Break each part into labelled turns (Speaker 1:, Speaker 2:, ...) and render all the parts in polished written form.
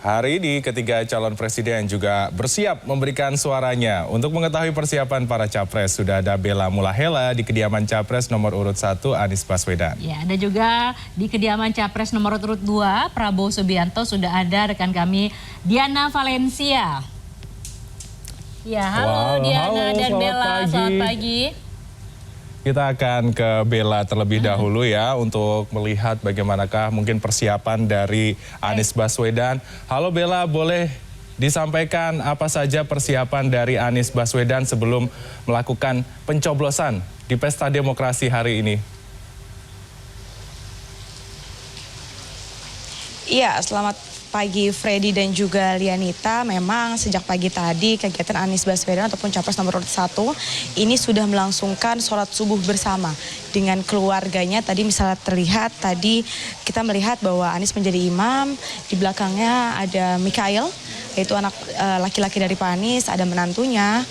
Speaker 1: Hari ini ketiga calon presiden juga bersiap memberikan suaranya. Untuk mengetahui persiapan para capres, sudah ada Bella Mulahela di kediaman capres nomor urut 1 Anies Baswedan.
Speaker 2: Ya, ada juga di kediaman capres nomor urut 2 Prabowo Subianto sudah ada rekan kami Diana Valencia. Ya, halo Diana dan Bella, selamat pagi.
Speaker 1: Kita akan ke Bella terlebih dahulu ya untuk melihat bagaimanakah mungkin persiapan dari Anies Baswedan. Halo Bella, boleh disampaikan apa saja persiapan dari Anies Baswedan sebelum melakukan pencoblosan di Pesta Demokrasi hari ini?
Speaker 3: Iya, selamat pagi Freddy dan juga Lianita. Memang sejak pagi tadi kegiatan Anies Baswedan ataupun capres nomor urut 1 ini sudah melangsungkan sholat subuh bersama dengan keluarganya. Tadi misalnya terlihat, tadi kita melihat bahwa Anies menjadi imam, di belakangnya ada Mikhail, yaitu anak laki-laki dari Pak Anies, ada menantunya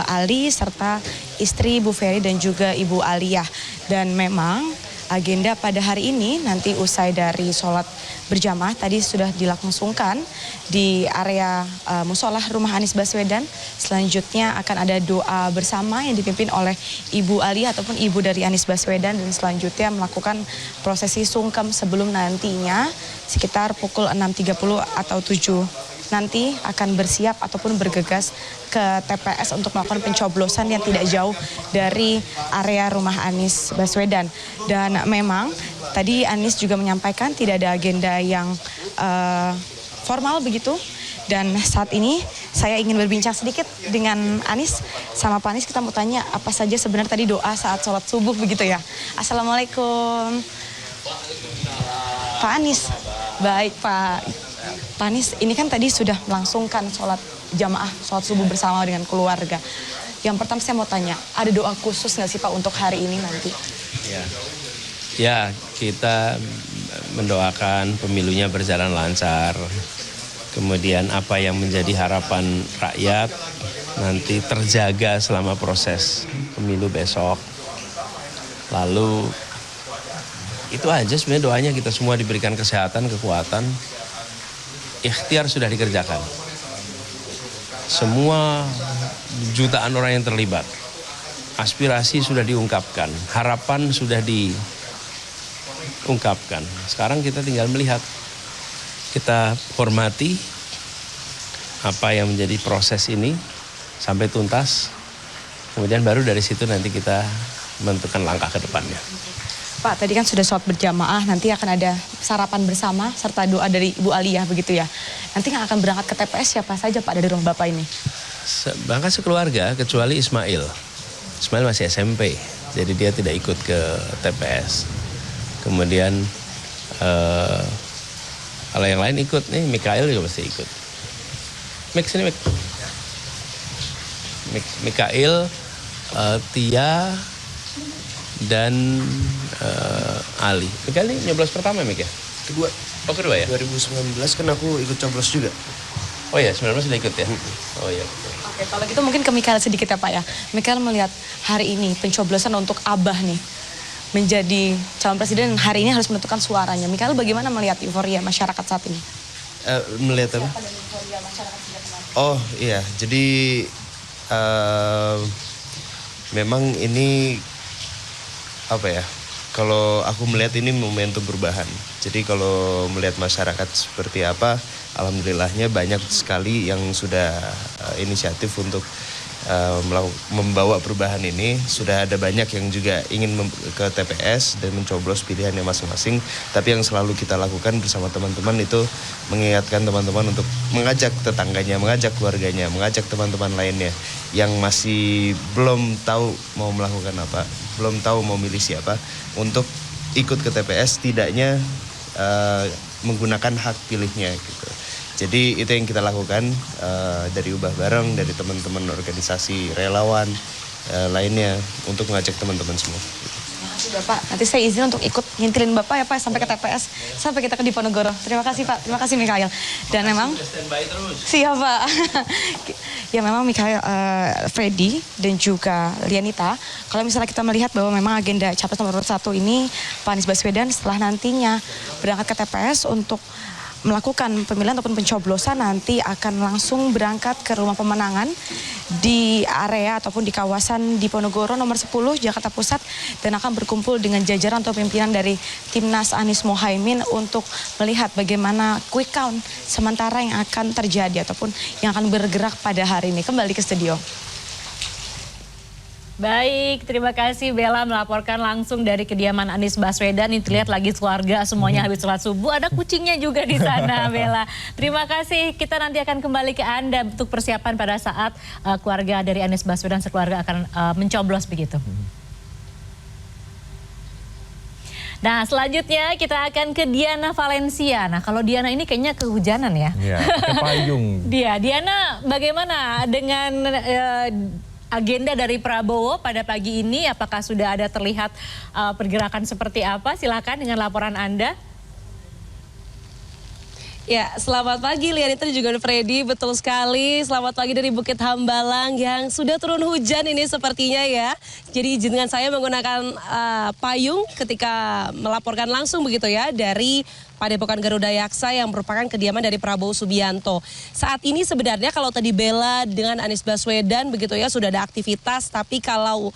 Speaker 3: Ali serta istri Bu Ferry dan juga Ibu Aliyah. Dan memang agenda pada hari ini nanti usai dari sholat berjamaah tadi sudah dilangsungkan di area musola rumah Anies Baswedan. Selanjutnya akan ada doa bersama yang dipimpin oleh Ibu Ali ataupun ibu dari Anies Baswedan, dan selanjutnya melakukan prosesi sungkem sebelum nantinya sekitar pukul 6.30 atau 7 nanti akan bersiap ataupun bergegas ke TPS untuk melakukan pencoblosan yang tidak jauh dari area rumah Anies Baswedan. Dan memang tadi Anies juga menyampaikan tidak ada agenda yang formal begitu. Dan saat ini saya ingin berbincang sedikit dengan Anies. Sama Pak Anies kita mau tanya apa saja sebenarnya tadi doa saat sholat subuh begitu ya. Assalamualaikum. Pak Anies. Baik Pak. Pak Anies, ini kan tadi sudah melangsungkan sholat jamaah, sholat subuh bersama dengan keluarga. Yang pertama saya mau tanya, ada doa khusus nggak sih Pak untuk hari ini nanti?
Speaker 4: Ya, kita mendoakan pemilunya berjalan lancar. Kemudian apa yang menjadi harapan rakyat nanti terjaga selama proses pemilu besok. Lalu itu aja sebenarnya doanya, kita semua diberikan kesehatan, kekuatan. Ikhtiar sudah dikerjakan. Semua jutaan orang yang terlibat. Aspirasi sudah diungkapkan, harapan sudah diungkapkan. Sekarang kita tinggal melihat, kita hormati apa yang menjadi proses ini sampai tuntas. Kemudian baru dari situ nanti kita menentukan langkah ke depannya.
Speaker 3: Pak, tadi kan sudah sholat berjamaah, nanti akan ada sarapan bersama serta doa dari Ibu Aliyah begitu ya. Nanti yang akan berangkat ke TPS siapa saja Pak dari rumah Bapak ini?
Speaker 4: Bahkan sekeluarga kecuali Ismail. Ismail masih SMP, jadi dia tidak ikut ke TPS. Kemudian kalau yang lain ikut, nih Mikhail juga pasti ikut. Sini Mik. Mikhail, Tia, dan Ali. Mikhail ini nyoblos pertama Mik ya?
Speaker 5: Kedua.
Speaker 4: Oh kedua ya?
Speaker 5: 2019 kan aku ikut coblos juga.
Speaker 4: Oh ya, 19 sudah ikut ya? Oh iya.
Speaker 3: Oke, kalau gitu mungkin ke Mikhail sedikit ya Pak ya. Mikhail melihat hari ini pencoblosan untuk Abah nih menjadi calon presiden, hari ini harus menentukan suaranya. Mikhail bagaimana melihat euforia masyarakat saat ini?
Speaker 5: Melihat apa? Oh iya, jadi memang ini apa ya? Kalau aku melihat ini momentum perubahan. Jadi kalau melihat masyarakat seperti apa, alhamdulillahnya banyak sekali yang sudah inisiatif untuk membawa perubahan ini. Sudah ada banyak yang juga ingin ke TPS dan mencoblos pilihannya masing-masing. Tapi yang selalu kita lakukan bersama teman-teman itu mengingatkan teman-teman untuk mengajak tetangganya, mengajak keluarganya, mengajak teman-teman lainnya yang masih belum tahu mau melakukan apa, belum tahu mau milih siapa, untuk ikut ke TPS, tidaknya menggunakan hak pilihnya gitu. Jadi itu yang kita lakukan dari Ubah Bareng, dari teman-teman organisasi relawan lainnya untuk mengajak teman-teman semua.
Speaker 3: Terima kasih Bapak. Nanti saya izin untuk ikut ngintilin Bapak ya Pak sampai ke TPS, sampai kita ke Diponegoro. Terima kasih Pak. Terima kasih Mikhail. Dan memang siap Pak. Ya memang Mikhail, Freddy dan juga Lianita, kalau misalnya kita melihat bahwa memang agenda capres nomor 1 ini Pak Anies Baswedan setelah nantinya berangkat ke TPS untuk melakukan pemilihan ataupun pencoblosan nanti akan langsung berangkat ke rumah pemenangan di area ataupun di kawasan Diponegoro nomor 10 Jakarta Pusat dan akan berkumpul dengan jajaran atau pimpinan dari Timnas Anies Mohaimin untuk melihat bagaimana quick count sementara yang akan terjadi ataupun yang akan bergerak pada hari ini. Kembali ke studio.
Speaker 2: Baik, terima kasih Bella melaporkan langsung dari kediaman Anies Baswedan. Ini terlihat lagi keluarga semuanya habis sholat subuh. Ada kucingnya juga di sana, Bella. Terima kasih. Kita nanti akan kembali ke Anda untuk persiapan pada saat keluarga dari Anies Baswedan sekeluarga akan mencoblos begitu. Nah, selanjutnya kita akan ke Diana Valencia. Nah, kalau Diana ini kayaknya kehujanan ya.
Speaker 1: Iya, pakai payung.
Speaker 2: Diana, bagaimana dengan agenda dari Prabowo pada pagi ini? Apakah sudah ada terlihat pergerakan seperti apa? Silakan dengan laporan Anda.
Speaker 6: Ya, selamat pagi Lianita dan juga Freddy, betul sekali. Selamat pagi dari Bukit Hambalang yang sudah turun hujan ini sepertinya ya. Jadi izinkan saya menggunakan payung ketika melaporkan langsung begitu ya dari Padepokan Garuda Yaksa yang merupakan kediaman dari Prabowo Subianto. Saat ini sebenarnya kalau tadi Bella dengan Anies Baswedan begitu ya sudah ada aktivitas, tapi kalau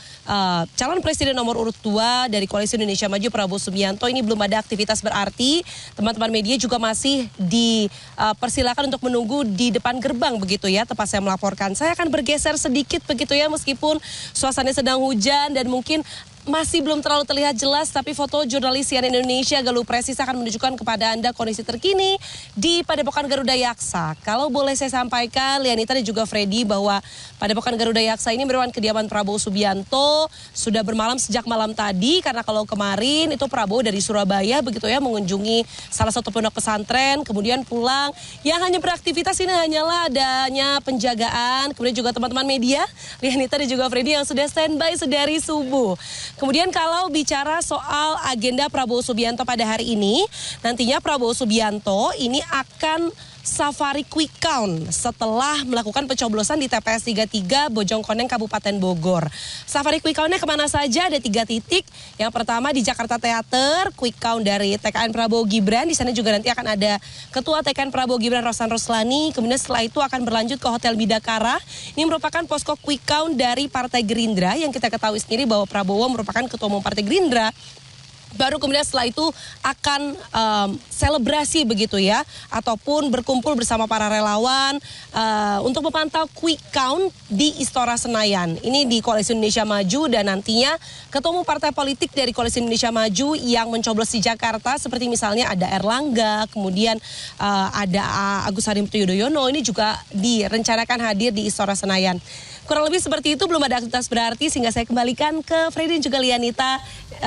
Speaker 6: calon presiden nomor urut 2 dari Koalisi Indonesia Maju Prabowo Subianto ini belum ada aktivitas berarti. Teman-teman media juga masih dipersilakan untuk menunggu di depan gerbang begitu ya, tempat saya melaporkan. Saya akan bergeser sedikit begitu ya meskipun suasananya sedang hujan dan mungkin masih belum terlalu terlihat jelas, tapi foto jurnalis CNN Indonesia Galuh Presis akan menunjukkan kepada Anda kondisi terkini di Padepokan Garuda Yaksa. Kalau boleh saya sampaikan, Lianita dan juga Freddy, bahwa Padepokan Garuda Yaksa ini merupakan kediaman Prabowo Subianto, sudah bermalam sejak malam tadi, karena kalau kemarin itu Prabowo dari Surabaya begitu ya mengunjungi salah satu pondok pesantren, kemudian pulang. Yang hanya beraktivitas ini hanyalah adanya penjagaan, kemudian juga teman-teman media, Lianita dan juga Freddy yang sudah standby sedari subuh. Kemudian kalau bicara soal agenda Prabowo Subianto pada hari ini, nantinya Prabowo Subianto ini akan safari quick count setelah melakukan pencoblosan di TPS 33 Bojongkoneng Kabupaten Bogor. Safari quick countnya kemana saja? Ada 3 titik. Yang pertama di Jakarta Theater, quick count dari TKN Prabowo Gibran. Di sana juga nanti akan ada Ketua TKN Prabowo Gibran Rosan Roslani. Kemudian setelah itu akan berlanjut ke Hotel Bidakara. Ini merupakan posko quick count dari Partai Gerindra yang kita ketahui sendiri bahwa Prabowo merupakan Ketua Umum Partai Gerindra. Baru kemudian setelah itu akan selebrasi begitu ya, ataupun berkumpul bersama para relawan untuk memantau quick count di Istora Senayan. Ini di Koalisi Indonesia Maju dan nantinya ketua umum partai politik dari Koalisi Indonesia Maju yang mencoblos di Jakarta seperti misalnya ada Erlangga, kemudian ada Agus Harimurti Yudhoyono, ini juga direncanakan hadir di Istora Senayan. Kurang lebih seperti itu, belum ada aktivitas berarti sehingga saya kembalikan ke Freddy dan juga Lianita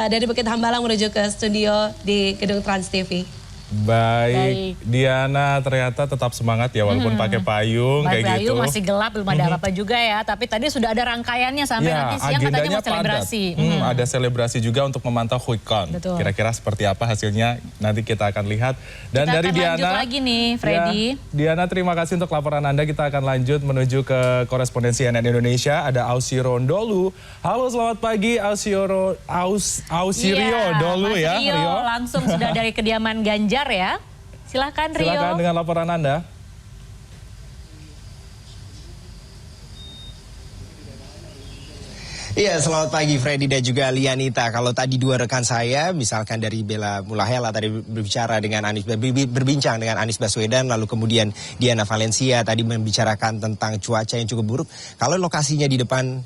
Speaker 6: dari Bukit Hambalang menuju ke studio di Gedung Trans TV.
Speaker 1: Baik, Diana ternyata tetap semangat ya walaupun pakai payung kayak gitu.
Speaker 2: Masih gelap, belum ada apa-apa juga ya. Tapi tadi sudah ada rangkaiannya sampai
Speaker 1: ya,
Speaker 2: nanti siang katanya mau selebrasi.
Speaker 1: Ada selebrasi juga untuk memantau quick count. Kira-kira seperti apa hasilnya nanti kita akan lihat. Dan
Speaker 2: kita
Speaker 1: dari
Speaker 2: akan
Speaker 1: Diana,
Speaker 2: lanjut lagi nih, Freddy.
Speaker 1: Ya, Diana terima kasih untuk laporan Anda. Kita akan lanjut menuju ke korespondensi CNN Indonesia. Ada Ausirio Ndolu. Halo, selamat pagi Ausirio Ndolu ya.
Speaker 2: Rio langsung sudah dari kediaman Ganjar ya. Silakan Rio.
Speaker 1: Silakan dengan laporan Anda.
Speaker 7: Iya, selamat pagi Freddy dan juga Lianita. Kalau tadi dua rekan saya, misalkan dari Bella Mulahela tadi berbincang dengan Anies Baswedan, lalu kemudian Diana Valencia tadi membicarakan tentang cuaca yang cukup buruk. Kalau lokasinya di depan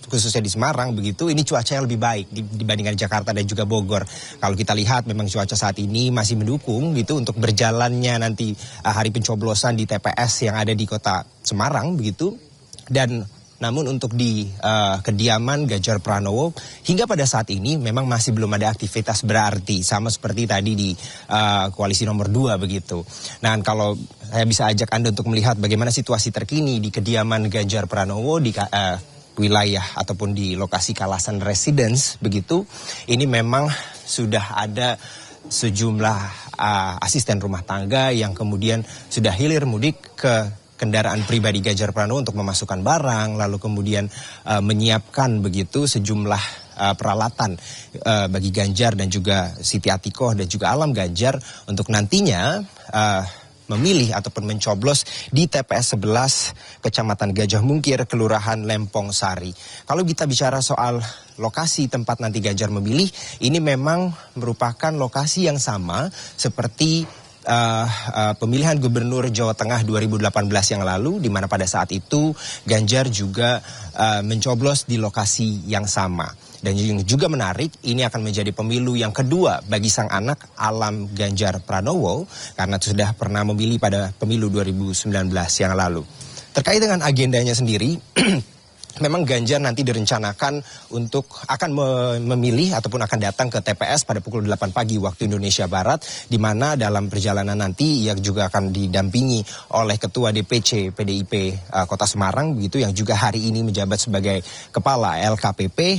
Speaker 7: khususnya di Semarang begitu, ini cuacanya lebih baik dibandingkan Jakarta dan juga Bogor. Kalau kita lihat memang cuaca saat ini masih mendukung gitu untuk berjalannya nanti hari pencoblosan di TPS yang ada di kota Semarang begitu. Dan namun untuk di kediaman Ganjar Pranowo hingga pada saat ini memang masih belum ada aktivitas berarti, sama seperti tadi di koalisi nomor 2 begitu. Nah, kalau saya bisa ajak Anda untuk melihat bagaimana situasi terkini di kediaman Ganjar Pranowo di wilayah ataupun di lokasi Kalasan Residence begitu, ini memang sudah ada sejumlah asisten rumah tangga yang kemudian sudah hilir mudik ke kendaraan pribadi Ganjar Pranowo untuk memasukkan barang, lalu kemudian menyiapkan begitu sejumlah peralatan bagi Ganjar dan juga Siti Atikoh dan juga Alam Ganjar untuk nantinya memilih ataupun mencoblos di TPS 11 Kecamatan Gajah Mungkir, Kelurahan Lempong Sari. Kalau kita bicara soal lokasi tempat nanti Ganjar memilih, ini memang merupakan lokasi yang sama seperti pemilihan Gubernur Jawa Tengah 2018 yang lalu, di mana pada saat itu Ganjar juga mencoblos di lokasi yang sama. Dan yang juga menarik, ini akan menjadi pemilu yang kedua bagi sang anak Alam Ganjar Pranowo karena sudah pernah memilih pada pemilu 2019 yang lalu. Terkait dengan agendanya sendiri, memang Ganjar nanti direncanakan untuk akan memilih ataupun akan datang ke TPS pada pukul 8 pagi waktu Indonesia Barat, di mana dalam perjalanan nanti ia juga akan didampingi oleh Ketua DPC PDIP Kota Semarang, begitu, yang juga hari ini menjabat sebagai Kepala LKPP.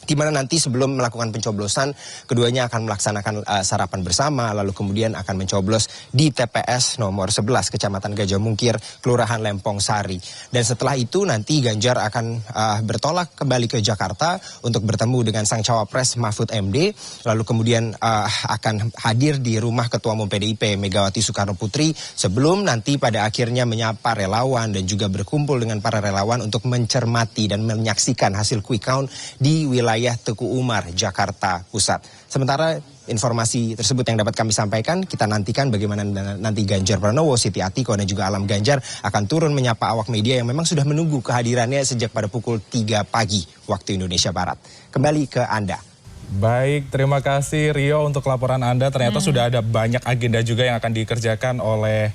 Speaker 7: Di mana nanti sebelum melakukan pencoblosan, keduanya akan melaksanakan sarapan bersama, lalu kemudian akan mencoblos di TPS nomor 11 Kecamatan Gajah Mungkir, Kelurahan Lempong Sari. Dan setelah itu nanti Ganjar akan bertolak kembali ke Jakarta untuk bertemu dengan sang cawapres Mahfud MD, lalu kemudian akan hadir di rumah Ketua Umum PDIP Megawati Soekarno Putri sebelum nanti pada akhirnya menyapa relawan dan juga berkumpul dengan para relawan untuk mencermati dan menyaksikan hasil quick count di wilayah Teguh Umar, Jakarta Pusat. Sementara informasi tersebut yang dapat kami sampaikan, kita nantikan bagaimana nanti Ganjar Pranowo, Siti Atikoh dan juga Alam Ganjar akan turun menyapa awak media yang memang sudah menunggu kehadirannya sejak pada pukul 3 pagi waktu Indonesia Barat. Kembali ke Anda.
Speaker 1: Baik, terima kasih Rio untuk laporan Anda. Ternyata sudah ada banyak agenda juga yang akan dikerjakan oleh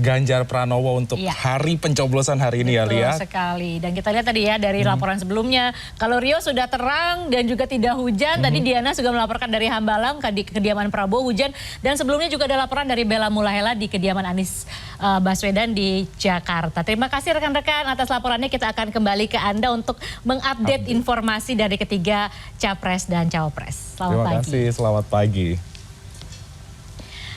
Speaker 1: Ganjar Pranowo untuk hari pencoblosan hari ini.
Speaker 2: Betul
Speaker 1: ya, Lia.
Speaker 2: sekali. Dan kita lihat tadi ya dari laporan sebelumnya, kalau Rio sudah terang dan juga tidak hujan. Tadi Diana sudah melaporkan dari Hambalang di kediaman Prabowo hujan. Dan sebelumnya juga ada laporan dari Bella Mulahela di kediaman Anies Baswedan di Jakarta. Terima kasih rekan-rekan atas laporannya. Kita akan kembali ke Anda untuk mengupdate informasi dari ketiga Capres dan Cawapres. Selamat pagi.
Speaker 1: Terima kasih, selamat pagi.